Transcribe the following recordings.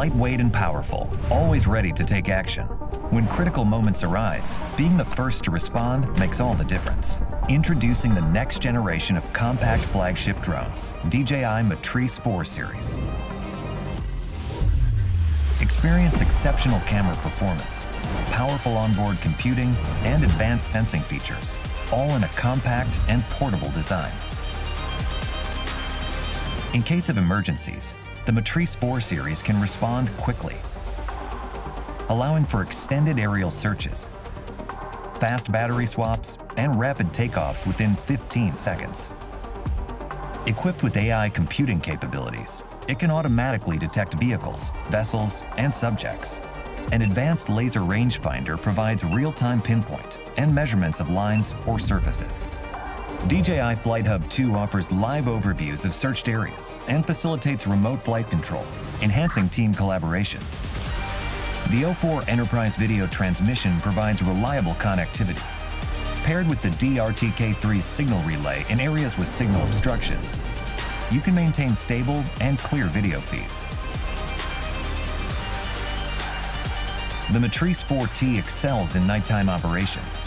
Lightweight and powerful, always ready to take action. When critical moments arise, being the first to respond makes all the difference. Introducing the next generation of compact flagship drones, DJI Matrice 4 series. Experience exceptional camera performance, powerful onboard computing, and advanced sensing features, all in a compact and portable design. In case of emergencies, the Matrice 4 series can respond quickly, allowing for extended aerial searches, fast battery swaps, and rapid takeoffs within 15 seconds. Equipped with AI computing capabilities, it can automatically detect vehicles, vessels, and subjects. An advanced laser rangefinder provides real-time pinpoint and measurements of lines or surfaces. DJI Flight Hub 2 offers live overviews of searched areas and facilitates remote flight control, enhancing team collaboration. The O4 Enterprise Video Transmission provides reliable connectivity. Paired with the DRTK3 signal relay in areas with signal obstructions, you can maintain stable and clear video feeds. The Matrice 4T excels in nighttime operations.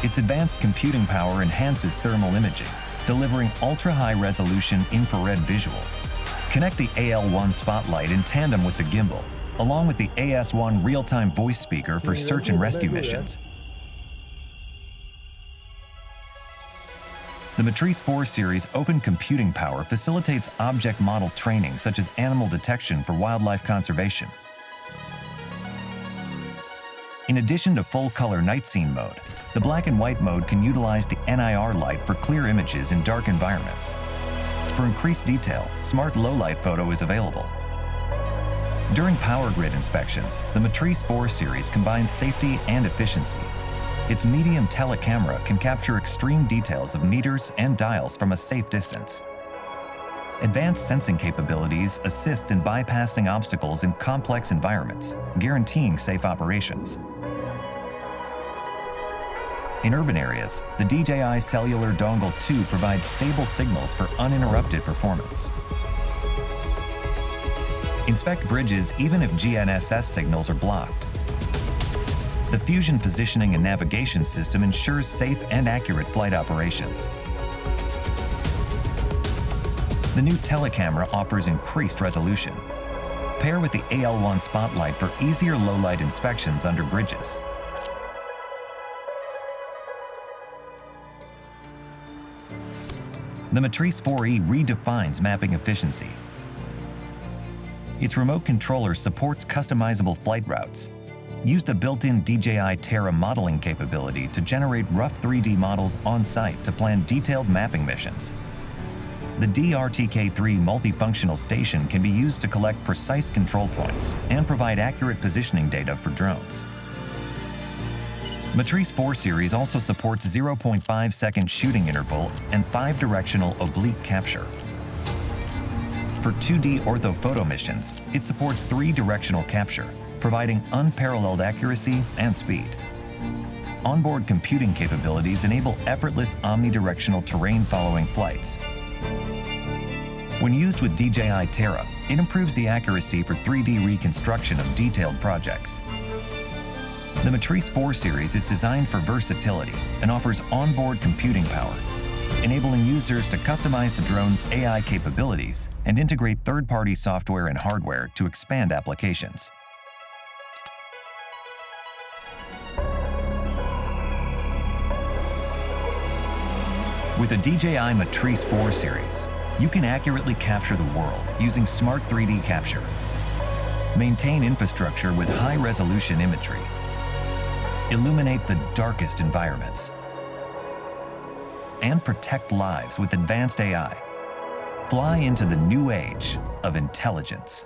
Its advanced computing power enhances thermal imaging, delivering ultra-high-resolution infrared visuals. Connect the AL1 spotlight in tandem with the gimbal, along with the AS1 real-time voice speaker for search and rescue missions. The Matrice 4 series open computing power facilitates object model training such as animal detection for wildlife conservation. In addition to full-color night scene mode, the black and white mode can utilize the NIR light for clear images in dark environments. For increased detail, smart low-light photo is available. During power grid inspections, the Matrice 4 series combines safety and efficiency. Its medium telecamera can capture extreme details of meters and dials from a safe distance. Advanced sensing capabilities assist in bypassing obstacles in complex environments, guaranteeing safe operations. In urban areas, the DJI Cellular Dongle 2 provides stable signals for uninterrupted performance. Inspect bridges even if GNSS signals are blocked. The Fusion Positioning and Navigation System ensures safe and accurate flight operations. The new telecamera offers increased resolution. Pair with the AL1 spotlight for easier low-light inspections under bridges. The Matrice 4E redefines mapping efficiency. Its remote controller supports customizable flight routes. Use the built-in DJI Terra modeling capability to generate rough 3D models on-site to plan detailed mapping missions. The DRTK3 multifunctional station can be used to collect precise control points and provide accurate positioning data for drones. Matrice 4 series also supports 0.5-second shooting interval and 5-directional oblique capture. For 2D orthophoto missions, it supports 3-directional capture, providing unparalleled accuracy and speed. Onboard computing capabilities enable effortless omnidirectional terrain-following flights. When used with DJI Terra, it improves the accuracy for 3D reconstruction of detailed projects. The Matrice 4 series is designed for versatility and offers onboard computing power, enabling users to customize the drone's AI capabilities and integrate third-party software and hardware to expand applications. With the DJI Matrice 4 series, you can accurately capture the world using smart 3D capture, maintain infrastructure with high-resolution imagery, illuminate the darkest environments, and protect lives with advanced AI. Fly into the new age of intelligence.